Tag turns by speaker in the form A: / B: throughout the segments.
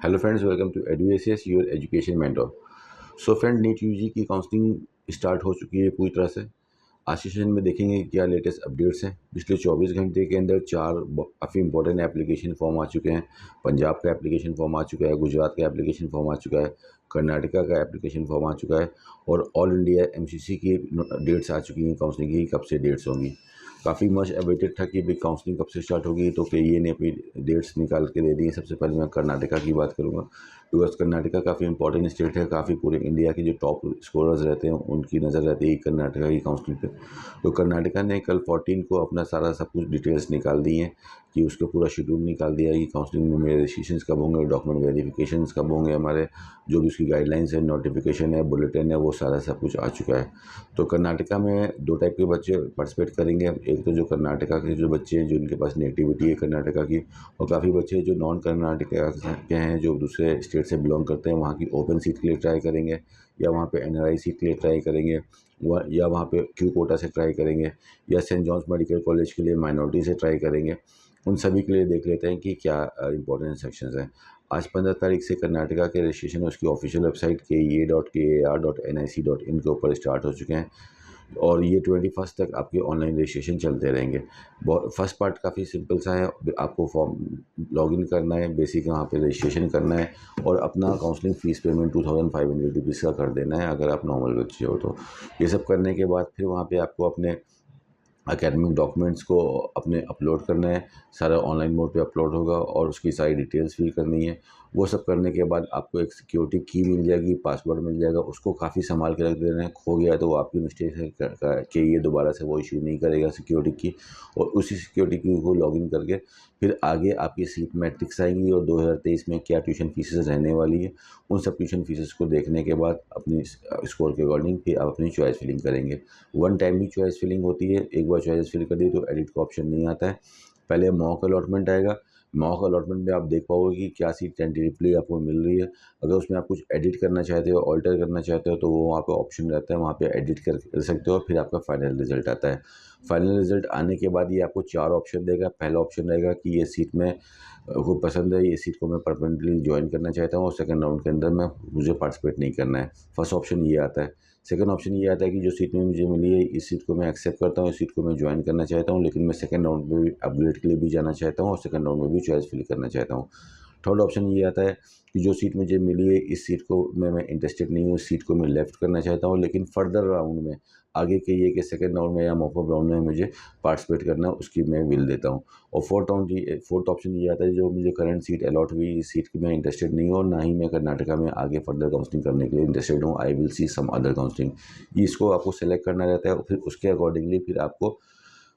A: Hello friends, welcome to एडुएसियस your education mentor. So friend, NEET UG की counselling start हो चुकी है पूरी तरह से। आज के सेशन में देखेंगे क्या लेटेस्ट अपडेट्स हैं। पिछले 24 घंटे के अंदर चार काफ़ी इंपॉर्टेंट एप्लीकेशन फॉर्म आ चुके हैं। पंजाब का एप्लीकेशन फॉर्म आ चुका है, गुजरात का एप्लीकेशन फॉर्म आ चुका है, कर्नाटका का एप्लीकेशन फॉर्म आ चुका है और ऑल इंडिया एमसीसी की डेट्स आ चुकी हैं काउंसलिंग की, कब से डेट्स होंगी। काफ़ी मच अवेटेड था कि भाई काउंसलिंग कब से स्टार्ट होगी, तो के ने अपनी डेट्स निकाल के दे दी हैं। सबसे पहले मैं कर्नाटका की बात करूँगा। बिकॉज कर्नाटका काफ़ी इंपॉर्टेंट स्टेट है, काफ़ी पूरे इंडिया के जो टॉप स्कोरर्स रहते हैं उनकी नज़र रहती है कर्नाटका की काउंसलिंग पे। तो कर्नाटका ने कल 14 को अपना सारा सब कुछ डिटेल्स निकाल दी हैं कि उसका पूरा शेड्यूल निकाल दिया है कि काउंसलिंग में मेरे रजिस्ट्रेशन कब होंगे, डॉक्यूमेंट वेरिफिकेशन कब होंगे, हमारे जो भी उसकी गाइडलाइंस है, नोटिफिकेशन है, बुलेटिन है, वो सारा सब कुछ आ चुका है। तो कर्नाटका में दो टाइप के बच्चे पार्टिसिपेट करेंगे। एक तो जो कर्नाटका के जो बच्चे हैं जिनके पास नेटिविटी है कर्नाटका की, और काफ़ी बच्चे जो नॉन कर्नाटका के हैं, जो दूसरे स्टेट से बिलोंग करते हैं, वहाँ की ओपन सीट के लिए ट्राई करेंगे, या वहाँ पे एनआरआई सीट के लिए ट्राई करेंगे, या वहाँ पे क्यू कोटा से ट्राई करेंगे, या सेंट जॉन्स मेडिकल कॉलेज के लिए माइनॉरिटी से ट्राई करेंगे। उन सभी के लिए देख लेते हैं कि क्या इंपॉर्टेंट सेक्शंस हैं। आज 15 तारीख से कर्नाटका के रजिस्ट्रेशन उसकी ऑफिशियल वेबसाइट ke.kar.nic.in के ऊपर स्टार्ट हो चुके हैं और ये 21 तक आपके ऑनलाइन रजिस्ट्रेशन चलते रहेंगे। फर्स्ट पार्ट काफ़ी सिंपल सा है। आपको फॉर्म लॉगिन करना है, बेसिक वहाँ पे रजिस्ट्रेशन करना है और अपना काउंसलिंग फ़ीस पेमेंट 2500 रुपीज़ का कर देना है अगर आप नॉर्मल बच्चे हो तो। ये सब करने के बाद फिर वहाँ पे आपको अपने एकेडमिक डॉक्यूमेंट्स को अपने अपलोड करना है। सारा ऑनलाइन मोड पे अपलोड होगा और उसकी सारी डिटेल्स फिल करनी है। वो सब करने के बाद आपको एक सिक्योरिटी की मिल जाएगी, पासवर्ड मिल जाएगा, उसको काफ़ी संभाल के रख देना है। खो गया है तो वो आपकी मिस्टेक है कि ये दोबारा से वो इशू नहीं करेगा सिक्योरिटी की। और उसी सिक्योरिटी की को लॉगिन करके फिर आगे आपकी सीट मैट्रिक्स आएंगी और 2023 में क्या ट्यूशन फीसेस रहने वाली है, उन सब ट्यूशन फीसेस को देखने के बाद अपनी स्कोर के अकॉर्डिंग फिर आप अपनी चॉइस फिलिंग करेंगे। वन टाइम ही चॉइस फिलिंग होती है, एक बार चॉइस फिल कर दी तो एडिट का ऑप्शन नहीं आता है। पहले मॉक अलॉटमेंट आएगा। मॉक अलॉटमेंट में आप देख पाओगे कि क्या सीट टेंटेटिवली आपको मिल रही है। अगर उसमें आप कुछ एडिट करना चाहते हो, ऑल्टर करना चाहते हो, तो वो वहाँ पे ऑप्शन रहता है, वहाँ पे एडिट कर सकते हो। फिर आपका फाइनल रिजल्ट आता है। फाइनल रिजल्ट आने के बाद ये आपको चार ऑप्शन देगा। पहला ऑप्शन रहेगा कि ये सीट में को पसंद है, ये सीट को मैं परमानेंटली ज्वाइन करना चाहता हूँ और सेकंड राउंड के अंदर मैं मुझे पार्टिसिपेट नहीं करना है। फर्स्ट ऑप्शन ये आता है। सेकंड ऑप्शन ये आता है कि जो सीट में मुझे मिली है इस सीट को मैं एक्सेप्ट करता हूँ, इस सीट को मैं ज्वाइन करना चाहता हूँ, लेकिन मैं सेकंड राउंड में भी अपग्रेड के लिए भी जाना चाहता हूँ और सेकंड राउंड में भी चॉइस फिल करना चाहता हूँ। थर्ड ऑप्शन ये आता है कि जो सीट मुझे मिली है इस सीट को मैं इंटरेस्टेड नहीं हूँ, इस सीट को मैं लेफ्ट करना चाहता हूँ, लेकिन फर्दर राउंड में आगे के ये कि सेकंड राउंड में या मॉकअप राउंड में मुझे पार्टिसिपेट करना है, उसकी मैं विल देता हूँ। और फोर्थ ऑप्शन ये आता है जो मुझे करंट सीट अलॉट हुई, इस सीट की मैं इंटरेस्टेड नहीं हूँ और ना ही मैं कर्नाटका में आगे फर्दर काउंसलिंग करने के लिए इंटरेस्टेड हूँ, I will see some other counselling. इसको आपको सेलेक्ट करना रहता है और फिर उसके अकॉर्डिंगली फिर आपको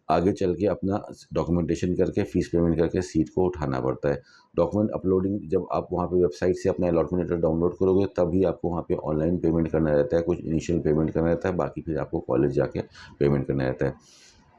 A: आगे चल के अपना डॉक्यूमेंटेशन करके फ़ीस पेमेंट करके सीट को उठाना पड़ता है। डॉक्यूमेंट अपलोडिंग जब आप वहाँ पे वेबसाइट से अपना अलॉटमेंट लेटर डाउनलोड करोगे तभी आपको वहाँ पे ऑनलाइन पेमेंट करना रहता है, कुछ इनिशियल पेमेंट करना रहता है, बाकी फिर आपको कॉलेज जाके पेमेंट करना रहता है।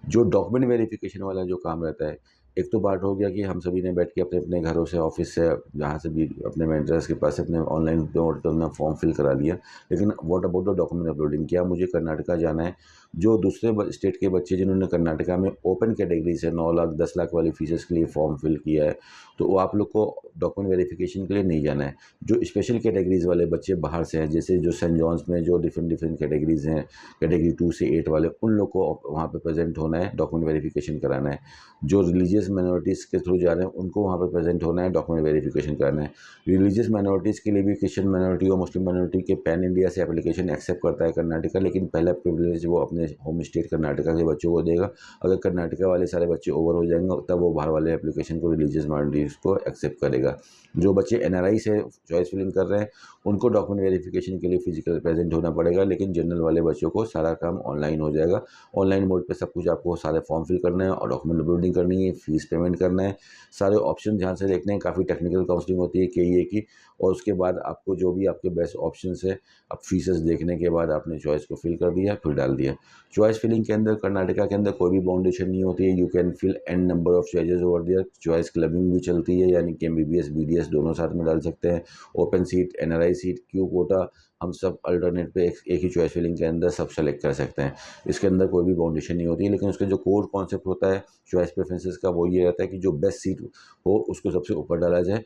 A: जो डॉक्यूमेंट वेरिफिकेशन वाला जो काम रहता है, एक तो पार्ट हो गया कि हम सभी ने बैठ के अपने अपने घरों से, ऑफिस से, जहाँ से भी अपने मेंटर्स के पास अपने ऑनलाइन अपना फॉर्म फिल करा लिया। लेकिन what about the document uploading? क्या मुझे कर्नाटका जाना है? जो दूसरे स्टेट के बच्चे जिन्होंने कर्नाटका में ओपन कैटेगरी से 9 लाख 10 लाख वाली फीसेस के लिए फॉर्म फिल किया है, तो वो आप लोग को डॉक्यूमेंट वेरिफिकेशन के लिए नहीं जाना है। जो स्पेशल कैटेगरीज वाले बच्चे बाहर से हैं, जैसे जो सेंट जॉन्स में जो डिफरेंट कैटेगरीज हैं, कैटेगरी 2 से 8 वाले, उन लोग को वहाँ पे प्रेजेंट होना है, डॉक्यूमेंट वेरिफिकेशन कराना है। जो रिलीजियस माइनॉरिटीज़ के थ्रू जा रहे हैं उनको वहाँ पे प्रेजेंट होना है, डॉक्यूमेंट वेरिफिकेशन कराना है। रिलीजियस माइनॉरिटीज़ के लिए भी क्रिश्चियन माइनॉरिटी और मुस्लिम माइनॉरिटी के पैन इंडिया से एप्लीकेशन एक्सेप्ट करता है कर्नाटका, लेकिन पहला प्रिविलेज वो अपने होम स्टेट कर्नाटका के बच्चों को देगा। अगर कर्नाटका वाले सारे बच्चे ओवर हो जाएंगे तब वो बाहर वाले एप्लीकेशन को रिलीजियस माइनॉरिटीज़ को एक्सेप्ट करेगा। जो बच्चे एनआरआई से चॉइस फिलिंग कर रहे हैं उनको डॉक्यूमेंट वेरिफिकेशन के लिए फिजिकल प्रेजेंट होना पड़ेगा, लेकिन जनरल वाले बच्चों को सारा काम ऑनलाइन हो जाएगा। ऑनलाइन मोड पे सब कुछ आपको सारे फॉर्म फिल करना है और डॉक्यूमेंट अपलोडिंग करनी है, फीस पेमेंट करना है, सारे ऑप्शन ध्यान से देखने हैं। काफ़ी टेक्निकल काउंसलिंग होती है के की, और उसके बाद आपको जो भी आपके बेस्ट ऑप्शन है, अब फीसेस देखने के बाद आपने चॉइस को फिल कर दिया, फिर डाल दिया। चॉइस फिलिंग के अंदर कर्नाटका के अंदर कोई भी बाउंडेशन नहीं होती है। You can fill an number of choices over there. Choice clubbing भी चलती है, यानी कि एमबीबीएस बीडीएस दोनों साथ में डाल सकते हैं। Open seat, NRI seat, Q quota, हम सब अल्टरनेट पे एक ही चॉइस फिलिंग के अंदर सब सेलेक्ट कर सकते हैं। इसके अंदर कोई भी बाउंडेशन नहीं होती है, लेकिन उसका जो कोर कॉन्सेप्ट होता है चॉइस प्रेफरेंसेस का, वो ये रहता है कि जो बेस्ट सीट हो उसको सबसे ऊपर डाला जाए।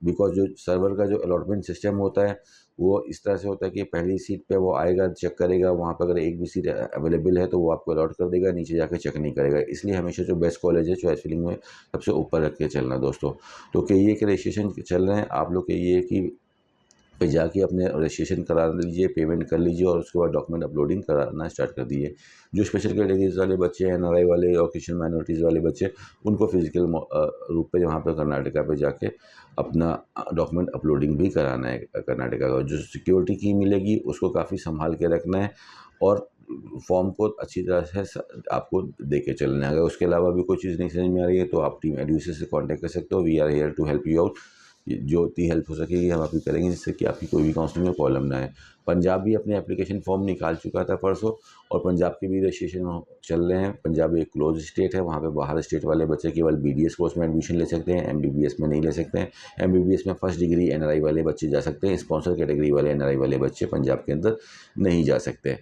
A: बिकॉज जो सर्वर का जो अलॉटमेंट सिस्टम होता है वो इस तरह से होता है कि पहली सीट पे वो आएगा, चेक करेगा, वहाँ पर अगर एक भी सीट अवेलेबल है तो वो आपको अलॉट कर देगा, नीचे जाकर चेक नहीं करेगा। इसलिए हमेशा जो बेस्ट कॉलेज है चॉइस फिलिंग में सबसे ऊपर रख के चलना दोस्तों। तो कहिए कि रजिस्ट्रेशन चल रहे हैं, आप लोग कहिए कि पे जाके अपने रजिस्ट्रेशन करा लीजिए, पेमेंट कर लीजिए और उसके बाद डॉक्यूमेंट अपलोडिंग कराना स्टार्ट कर दीजिए। जो स्पेशल कैटेगरीज वाले बच्चे हैं, एनआरआई वाले और क्रिश्चियन माइनॉरिटीज़ वाले बच्चे, उनको फिजिकल रूप पे वहाँ पे कर्नाटका पे जाके अपना डॉक्यूमेंट अपलोडिंग भी कराना है कर्नाटका का। जो सिक्योरिटी की मिलेगी उसको काफ़ी संभाल के रखना है और फॉर्म को अच्छी तरह से आपको दे के चलना है। अगर उसके अलावा भी कोई चीज़ नहीं समझ में आ रही है तो आप टीम एडुसी से कॉन्टैक्ट कर सकते हो। We are here to help you out. जो इतनी हेल्प हो सकेगी हम आपकी करेंगे, जिससे कि आपकी कोई भी काउंसलिंग में प्रॉब्लम ना आए। पंजाब भी अपने एप्लीकेशन फॉर्म निकाल चुका था परसों, और पंजाब के भी रजिस्ट्रेशन चल रहे हैं। पंजाब एक क्लोज स्टेट है, वहाँ पे बाहर स्टेट वाले बच्चे केवल बीडीएस कोर्स में एडमिशन ले सकते हैं, एमबीबीएस में नहीं ले सकते हैं। एमबीबीएस में फर्स्ट डिग्री एनआरआई वाले बच्चे जा सकते हैं, स्पॉन्सर कैटेगरी वाले एनआरआई वाले बच्चे पंजाब के अंदर नहीं जा सकते हैं।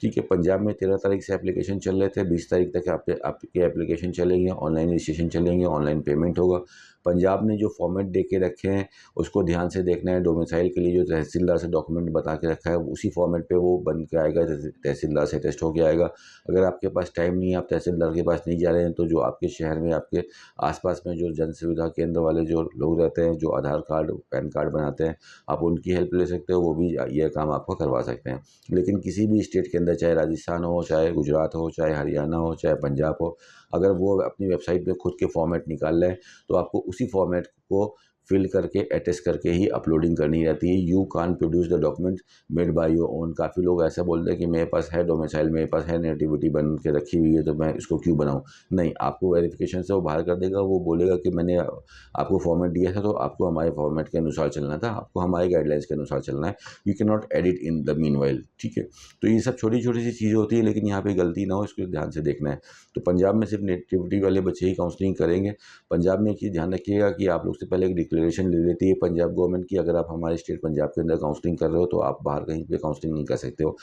A: ठीक है, पंजाब में 13 तारीख से एप्लीकेशन चल रहे थे, 20 तारीख तक आपके एप्लीकेशन चलेंगे, ऑनलाइन रजिस्ट्रेशन चलेंगे, ऑनलाइन पेमेंट होगा। पंजाब ने जो फॉर्मेट दे के रखे हैं उसको ध्यान से देखना है। डोमिसाइल के लिए जो तहसीलदार से डॉक्यूमेंट बता के रखा है उसी फॉर्मेट पे वो बन के आएगा, तहसीलदार से टेस्ट होके आएगा। अगर आपके पास टाइम नहीं है, आप तहसीलदार के पास नहीं जा रहे हैं, तो जो आपके शहर में आपके आसपास में जो जन सुविधा केंद्र वाले जो लोग रहते हैं, जो आधार कार्ड पैन कार्ड बनाते हैं, आप उनकी हेल्प ले सकते हो, वो भी यह काम आपको करवा सकते हैं। लेकिन किसी भी स्टेट के अंदर, चाहे राजस्थान हो, चाहे गुजरात हो, चाहे हरियाणा हो, चाहे पंजाब हो, अगर वो अपनी वेबसाइट पे खुद के फॉर्मेट निकाल लें तो आपको उसी फॉर्मेट को फिल करके अटैच करके ही अपलोडिंग करनी रहती है। You can produce the document made by your own. काफ़ी लोग ऐसा बोलते हैं कि मेरे पास है डोमिसाइल, मेरे पास है नेटिविटी बन के रखी हुई है, तो मैं इसको क्यों बनाऊं। नहीं, आपको वेरिफिकेशन से वो बाहर कर देगा। वो बोलेगा कि मैंने आपको फॉर्मेट दिया था तो आपको हमारे फॉर्मेट के अनुसार चलना था, आपको हमारे गाइडलाइंस के अनुसार चलना है। You can not edit in the mean while. ठीक है, तो ये सब छोटी छोटी सी चीज़ें होती है, लेकिन यहाँ पे गलती ना हो इसको ध्यान से देखना है। तो पंजाब में सिर्फ नेटिविटी वाले बच्चे ही काउंसलिंग करेंगे। पंजाब में एक चीज़ ध्यान रखिएगा कि आप लोग से पहले एक डिक्लेरेशन ले लेती है पंजाब गवर्नमेंट की, अगर आप हमारे स्टेट पंजाब के अंदर काउंसलिंग कर रहे हो तो आप बाहर कहीं पे काउंसलिंग नहीं कर सकते हो।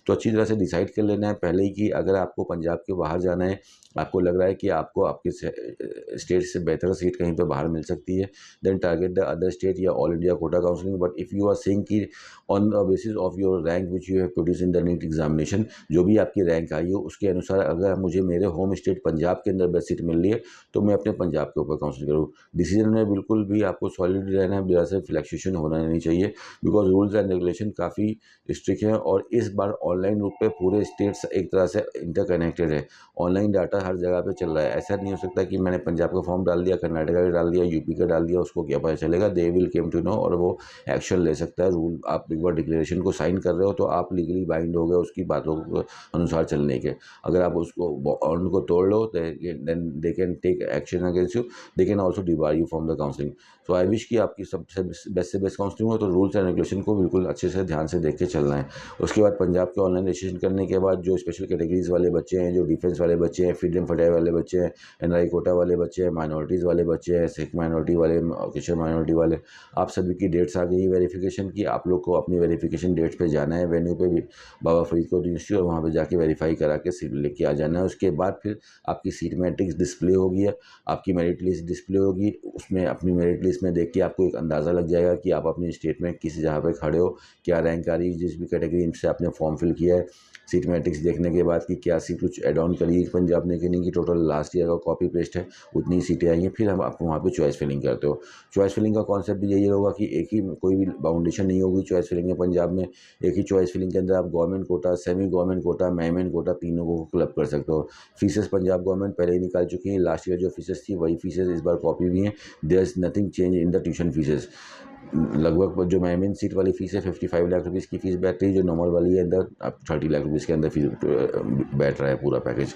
A: तो अच्छी तरह से डिसाइड कर लेना है पहले ही कि अगर आपको पंजाब के बाहर जाना है, आपको लग रहा है कि आपको आपके स्टेट से बेहतर सीट कहीं पे बाहर मिल सकती है, then target the other state या all India quota counselling. But if you are saying कि on the basis of your rank which you have produce in the NEET examination, जो भी आपकी रैंक आई हो उसके अनुसार अगर मुझे मेरे होम स्टेट पंजाब के अंदर बेस्ट सीट मिल रही है तो मैं अपने पंजाब के ऊपर काउंसलिंग करूँ। डिसीजन में बिल्कुल भी आपको सॉलिड रहना है, से फ्लैक्चुएशन होना नहीं चाहिए, बिकॉज रूल्स एंड रेगुलेशन काफ़ी स्ट्रिक्ट हैं। और इस बार ऑनलाइन रूप पे पूरे स्टेट्स एक तरह से इंटरकनेक्टेड है, ऑनलाइन डाटा हर जगह पे चल रहा है। ऐसा नहीं हो सकता कि मैंने पंजाब का फॉर्म डाल दिया, कर्नाटका का डाल दिया, यूपी का डाल दिया, उसको क्या पता चलेगा। They will came to know और वो एक्शन ले सकता है। रूल आप एक बार डिक्लेरेशन को साइन कर रहे हो तो आप लीगली बाइंड हो गए उसकी बातों के अनुसार चलने के। अगर आप उसको उनको तोड़ लो then they can take action against you, they can also debar you from the counselling. So I wish कि आपकी सबसे बेस्ट से बेस्ट काउंसलिंग हो। तो रूल्स एंड रेगुलेशन को बिल्कुल अच्छे से ध्यान से देख के चलना है। उसके बाद पंजाब के ऑनलाइन रजिस्ट्रेशन करने के बाद जो स्पेशल कैटेगरीज वाले बच्चे हैं, जो डिफेंस वाले बच्चे हैं, फ्रीडम फटाई वाले बच्चे हैं, एनआई कोटा वाले बच्चे हैं, माइनॉरिटीज़ वाले बच्चे हैं, सिख माइनॉरिटी वाले, क्रिश्चियन माइनॉरिटी वाले, आप सभी की डेट्स आ गई है वेरिफिकेशन की। आप लोग को अपनी वेरिफिकेशन डेट्स पे जाना है वेन्यू पे भी, बाबा फरीदकोट यूनिवर्सिटी, और वहाँ पे जाके वेरीफाई करा के सीट लेके आ जाना है। उसके बाद फिर आपकी सीट मैट्रिक्स डिस्प्ले होगी है, आपकी मेरिट लिस्ट डिस्प्ले होगी। उसमें अपनी मेरिट लिस्ट में देख के आपको एक अंदाज़ा लग जाएगा कि आप अपनी स्टेट में किस जगह पे खड़े हो, क्या रैंक आ रही है, जिस भी कैटेगरी से आपने फॉर्म फिल किया है। सीट मैट्रिक्स देखने के बाद कि क्या सीट कुछ एड ऑन करी है पंजाब ने कि नहीं, कि टोटल लास्ट ईयर का कॉपी पेस्ट है उतनी सीटें आई हैं। फिर हम आपको वहाँ पे चॉइस फिलिंग करते हो। चॉइस फिलिंग का कॉन्सेप्ट भी यही होगा कि एक ही कोई भी बाउंडेशन नहीं होगी चॉइस फिलिंग में पंजाब में। एक ही चॉइस फिलिंग के अंदर आप government quota, semi government quota, मैमेन कोटा तीनों को क्लब कर सकते हो। फीसेस पंजाब गवर्नमेंट पहले ही निकाल चुकी है, लास्ट ईयर जो फीसेस थी वही फीसेस इस बार कॉपी भी हैं। There is nothing change in the tuition fees. लगभग जो मैमेन सीट वाली फ़ीस है 55 लाख रुपीज़ की फ़ीस बैठ रही है, जो नॉर्मल वाली है अंदर अब 30 लाख रुपीज़ के अंदर फीस बैठ रहा है पूरा पैकेज।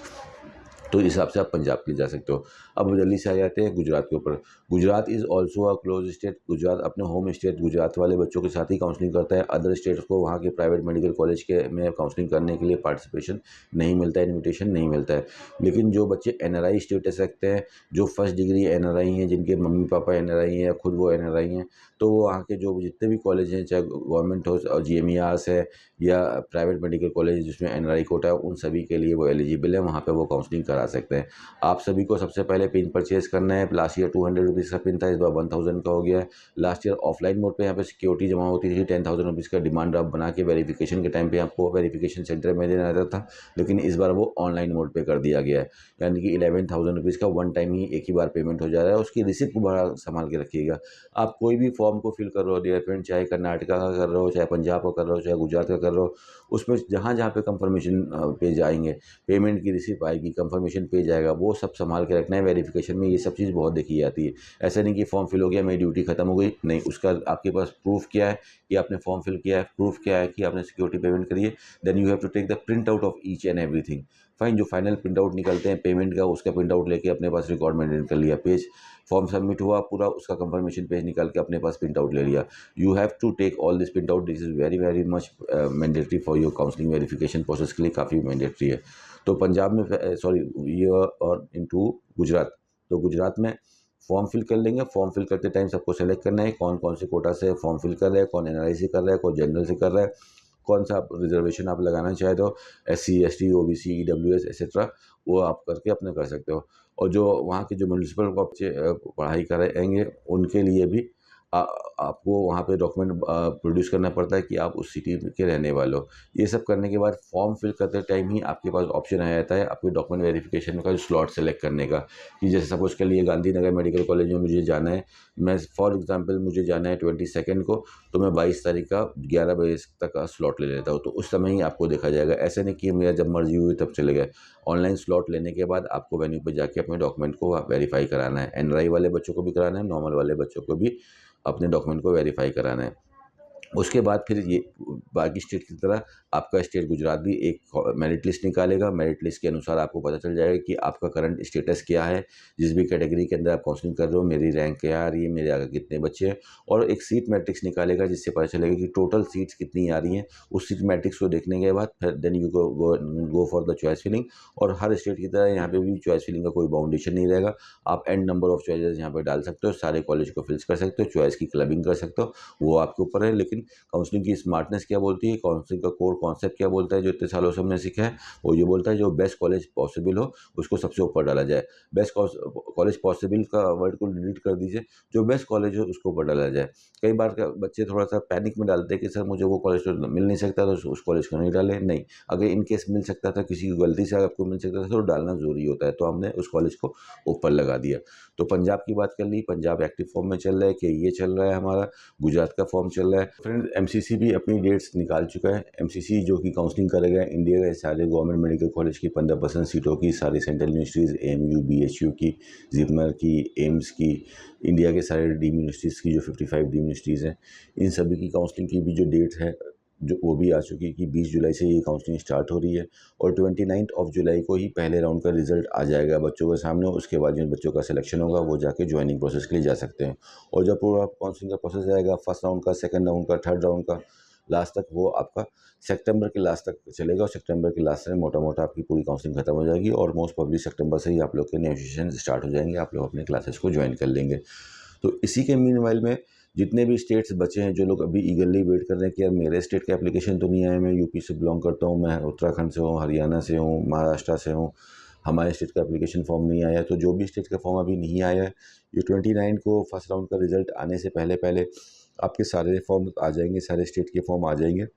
A: तो इस हिसाब से आप पंजाब के लिए जा सकते हो। अब जल्दी से आ जाते हैं गुजरात के ऊपर। Gujarat is also a close state. Gujarat अपने होम स्टेट गुजरात वाले बच्चों के साथ ही काउंसलिंग करता है। अदर स्टेट्स को वहाँ के प्राइवेट मेडिकल कॉलेज के में काउंसलिंग करने के लिए पार्टिसिपेशन नहीं मिलता है, इन्विटेशन नहीं मिलता है। लेकिन जो बच्चे एनआरआई स्टेटस रखते हैं, जो फर्स्ट डिग्री एनआरआई हैं, जिनके मम्मी पापा एनआरआई हैं या खुद वो एनआरआई हैं, तो वो वहाँ के जो जितने भी कॉलेज हैं, चाहे गवर्नमेंट हो और जीएमईआरस है या प्राइवेट मेडिकल कॉलेज जिसमें एनआरआई कोटा है, उन सभी के लिए वो एलिजिबल है, वहाँ पे वो काउंसलिंग करा सकते हैं। आप सभी को सबसे पहले पिन परचेज़ करना है। लास्ट ईयर 200 रुपीज़ का पिन था, इस बार 1000 का हो गया है। लास्ट ईयर ऑफलाइन मोड पे यहाँ पे सिक्योरिटी जमा होती थी, 10,000 रुपीज़ का डिमांड ड्राफ्ट बना के वेरिफिकेशन के टाइम पे आपको वेरिफिकेशन सेंटर में देना रहता था, लेकिन इस बार वो ऑनलाइन मोड पे कर दिया गया है। यानी कि 11,000 रुपीज़ का वन टाइम ही एक ही बार पेमेंट हो जा रहा है। उसकी रिसिप्ट को बड़ा संभाल के रखिएगा। आप कोई भी फॉर्म को फिल कर रहे हो डियर फ्रेंड, चाहे कर्नाटका का कर रहे हो, चाहे पंजाब का कर रहे हो, चाहे गुजरात का कर रहे हो, उसमें जहाँ-जहाँ पे कंफर्मेशन पेज आएँगे, पेमेंट की रिसिप्ट आएगी, कंफर्मेशन पेज आएगा, वो सब संभाल के रखना है। वेरिफिकेशन में ये सब चीज़ बहुत देखी जाती है। ऐसा नहीं कि फॉर्म फिल हो गया, मेरी ड्यूटी खत्म हो गई, नहीं, उसका आपके पास प्रूफ क्या है कि आपने फॉर्म फिल किया है, प्रूफ क्या है कि आपने सिक्योरिटी पेमेंट करी है। Then you have to take the print out of each and everything. Fine, जो फाइनल प्रिंट आउट निकलते हैं पेमेंट का, उसका प्रिंट आउट लेके अपने पास रिकॉर्ड मेंटेन कर लिया। पेज फॉर्म सबमिट हुआ पूरा, उसका कंफर्मेशन पेज निकाल के अपने पास प्रिंट आउट ले लिया। You have to take all this print out. This is very very much mandatory for your counselling verification process के लिए काफ़ी मैंडेटरी है। तो पंजाब में सॉरी ये और इनटू गुजरात, तो गुजरात में फॉर्म फिल कर लेंगे। फॉर्म फिल करते टाइम सबको सेलेक्ट करना है कौन कौन से कोटा से फॉर्म फिल कर रहा है, कौन एनआरआई से कर रहा है, कौन जनरल से कर रहा है, कौन सा आप रिजर्वेशन आप लगाना चाहते हो, SC ST OBC EWS etcetera, वो आप करके अपने कर सकते हो। और जो वहाँ के जो म्यूनसिपल बच्चे पढ़ाई कराएंगे उनके लिए भी आ, आपको वहाँ पे डॉक्यूमेंट प्रोड्यूस करना पड़ता है कि आप उस सिटी के रहने वाले हो। ये सब करने के बाद फॉर्म फिल करते टाइम ही आपके पास ऑप्शन आ जाता है आपके डॉक्यूमेंट वेरिफिकेशन का जो स्लॉट सेलेक्ट करने का, कि जैसे सपोज़ के लिए गांधीनगर मेडिकल कॉलेज में मुझे जाना है, मैं फॉर एग्जांपल मुझे जाना है 22 को, तो मैं 22 तारीख का 11 बजे तक का स्लॉट ले लेता हूँ, तो उस समय ही आपको देखा जाएगा। ऐसा नहीं कि मेरा जब मर्जी हुई तब चले गए। ऑनलाइन स्लॉट लेने के बाद आपको वेन्यू पे जाके अपने डॉक्यूमेंट को वेरीफाई कराना है। एनआरआई वाले बच्चों को भी कराना है, नॉर्मल वाले बच्चों को भी अपने डॉक्यूमेंट को वेरीफाई कराना है। उसके बाद फिर ये बाकी स्टेट की तरह आपका स्टेट गुजरात भी एक मेरिट लिस्ट निकालेगा। मेरिट लिस्ट के अनुसार आपको पता चल जाएगा कि आपका करंट स्टेटस क्या है, जिस भी कैटेगरी के अंदर आप काउंसलिंग कर रहे हो, मेरी रैंक क्या आ रही है, मेरे आगे कितने बच्चे हैं, और एक सीट मैट्रिक्स निकालेगा जिससे पता चलेगा कि टोटल सीट्स कितनी आ रही हैं। उस सीट मैट्रिक्स को देखने के बाद फिर then you go for the choice filling. और हर स्टेट की तरह यहाँ पे भी चॉइस फिलिंग का कोई बाउंडेशन नहीं रहेगा। आप एन नंबर ऑफ चॉइसेस यहाँ पे डाल सकते हो, सारे कॉलेज को फिल कर सकते हो, चॉइस की क्लबिंग कर सकते हो, वो आपके ऊपर है। लेकिन काउंसलिंग की स्मार्टनेस क्या बोलती है, काउंसलिंग का कोर कॉन्सेप्ट क्या बोलता है, जो इतने सालों से हमने सीखा है, वो ये बोलता है जो बेस्ट कॉलेज पॉसिबल हो उसको सबसे ऊपर डाला जाए। बेस्ट कॉलेज पॉसिबल का वर्ड को डिलीट कर दीजिए, जो बेस्ट कॉलेज हो उसको ऊपर डाला जाए। कई बार बच्चे थोड़ा सा पैनिक में डालते हैं कि सर मुझे वो कॉलेज तो मिल नहीं सकता, तो उस कॉलेज को नहीं डालें। नहीं, अगर इन केस मिल सकता था, किसी की गलती से आपको मिल सकता था, तो डालना ज़रूरी होता है, तो हमने उस कॉलेज को ऊपर लगा दिया। तो पंजाब की बात कर ली, पंजाब एक्टिव फॉर्म में चल रहा है कि ये चल रहा है हमारा, गुजरात का फॉर्म चल रहा है। फ्रेंड एमसीसी भी अपनी डेट्स निकाल चुका है। एमसीसी जो कि काउंसलिंग करेगा इंडिया के सारे गवर्नमेंट मेडिकल कॉलेज की 15% सीटों की, सारी सेंट्रल यूनिवर्सिटीज़, एएमयू, बीएचयू की, जिपमर की, एम्स की, इंडिया के सारे डीम्ड यूनिवर्सिटीज़ की जो 55 डीम्ड यूनिवर्सिटीज़ हैं, इन सभी की काउंसलिंग की भी जो डेट है जो वो भी आ चुकी है कि 20 जुलाई से ये काउंसलिंग स्टार्ट हो रही है। और 29 जुलाई को ही पहले राउंड का रिजल्ट आ जाएगा बच्चों के सामने। उसके बाद जिन बच्चों का सिलेक्शन होगा वो जाके ज्वाइनिंग प्रोसेस के लिए जा सकते हैं। और जब पूरा काउंसलिंग का प्रोसेस आएगा, फर्स्ट राउंड का, सेकंड राउंड का, थर्ड राउंड का, लास्ट तक वो आपका सितंबर के लास्ट तक चलेगा। और सितंबर के लास्ट में मोटा मोटा आपकी पूरी काउंसलिंग खत्म हो जाएगी और मोस्ट प्रोबेबली सितंबर से ही आप लोग के नेगोशिएशन स्टार्ट हो जाएंगे, आप लोग अपने क्लासेस को ज्वाइन कर लेंगे। तो इसी के मीनवाइल में जितने भी स्टेट्स बचे हैं, जो लोग अभी ईगरली वेट कर रहे हैं कि यार मेरे स्टेट का एप्लीकेशन तो नहीं आया, मैं यूपी से बिलोंग करता हूँ, मैं उत्तराखंड से हूँ, हरियाणा से हूँ, महाराष्ट्र से हूँ, हमारे स्टेट का एप्लीकेशन फॉर्म नहीं आया, तो जो भी स्टेट का फॉर्म अभी नहीं आया है, ये 29 को फर्स्ट राउंड का रिजल्ट आने से पहले पहले आपके सारे फॉर्म आ जाएंगे, सारे स्टेट के फॉर्म आ जाएंगे।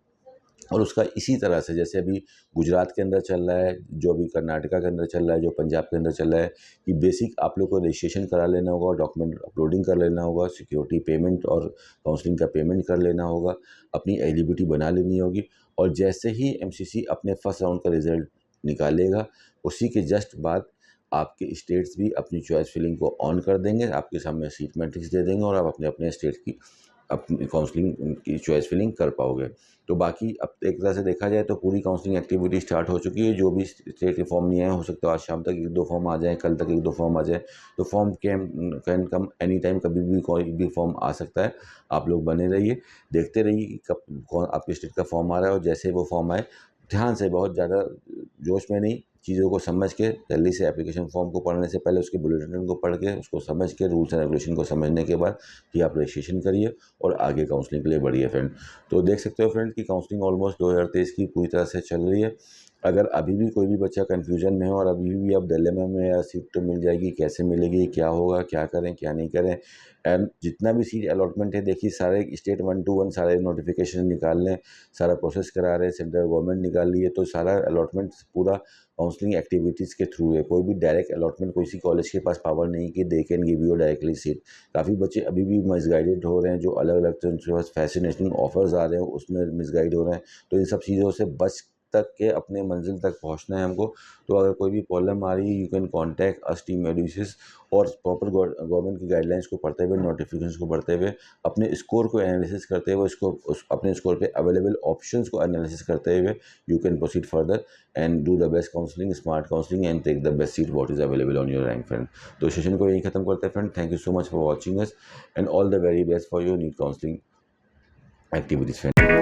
A: और उसका इसी तरह से जैसे अभी गुजरात के अंदर चल रहा है, जो अभी कर्नाटका के अंदर चल रहा है, जो पंजाब के अंदर चल रहा है, कि बेसिक आप लोग को रजिस्ट्रेशन करा लेना होगा, डॉक्यूमेंट अपलोडिंग कर लेना होगा, सिक्योरिटी पेमेंट और काउंसलिंग का पेमेंट कर लेना होगा, अपनी एलिजिबिलिटी बना लेनी होगी। और जैसे ही एमसीसी अपने फर्स्ट राउंड का रिजल्ट निकालेगा, उसी के जस्ट बाद आपके स्टेट्स भी अपनी चॉइस फिलिंग को ऑन कर देंगे, आपके सामने सीट मैट्रिक्स दे देंगे और आप अपने अपने स्टेट की अपनी काउंसलिंग की चॉइस फिलिंग कर पाओगे। तो बाकी अब एक तरह से देखा जाए तो पूरी काउंसलिंग एक्टिविटी स्टार्ट हो चुकी है। जो भी स्टेट के फॉर्म नहीं आए, हो सकता है आज शाम तक 1-2 फॉर्म आ जाएँ, कल तक 1-2 फॉर्म आ जाए। तो form can come any time, कभी भी कोई भी फॉर्म आ सकता है। आप लोग बने रहिए, देखते रहिए कि कब कौन आपके स्टेट का फॉर्म आ रहा है, और जैसे वो फॉर्म आए ध्यान से, बहुत ज़्यादा जोश में नहीं, चीज़ों को समझ के जल्दी से एप्लीकेशन फॉर्म को पढ़ने से पहले उसके बुलेटिन को पढ़ के, उसको समझ के, रूल्स एंड रेगुलेशन को समझने के बाद ही आप रजिस्ट्रेशन करिए और आगे काउंसलिंग के लिए बढ़िए फ्रेंड। तो देख सकते हो फ्रेंड कि काउंसलिंग ऑलमोस्ट 2023 की पूरी तरह से चल रही है। अगर अभी भी कोई भी बच्चा कन्फ्यूजन में है और अभी भी आप डिलेमा में, या सीट तो मिल जाएगी, कैसे मिलेगी, क्या होगा, क्या करें, क्या नहीं करें, एंड जितना भी सीट अलॉटमेंट है, देखिए सारे स्टेट 1 to 1 सारे नोटिफिकेशन निकाल लें, सारा प्रोसेस करा रहे हैं, सेंट्रल गवर्नमेंट निकाल ली है, तो सारा अलॉटमेंट पूरा काउंसलिंग एक्टिविटीज़ के थ्रू है। कोई भी डायरेक्ट अलॉटमेंट किसी कॉलेज के पास पावर नहीं कि they can give you directly seat. काफ़ी बच्चे अभी भी मिसगाइडेड हो रहे हैं, जो अलग अलग उनके पास फैसिनेटिंग ऑफर्स आ रहे हैं, उसमें मिसगाइड हो रहे हैं। तो इन सब चीज़ों से बच तक के अपने मंजिल तक पहुंचना है हमको। तो अगर कोई भी प्रॉब्लम आ रही है, you can contact us team एडविसिस, और प्रॉपर गवर्नमेंट की गाइडलाइंस को पढ़ते हुए, नोटिफिकेशन को पढ़ते हुए, अपने स्कोर को एनालिसिस करते हुए, अपने स्कोर पे अवेलेबल ऑप्शंस को एनालिसिस करते हुए, you can proceed further and do the best counselling, smart counselling, and take the best seat what is available on your rank friend. तो सेशन को यही खत्म करते हैं friend. Thank you so much for watching us, and all the very best for your NEET counselling activities friend.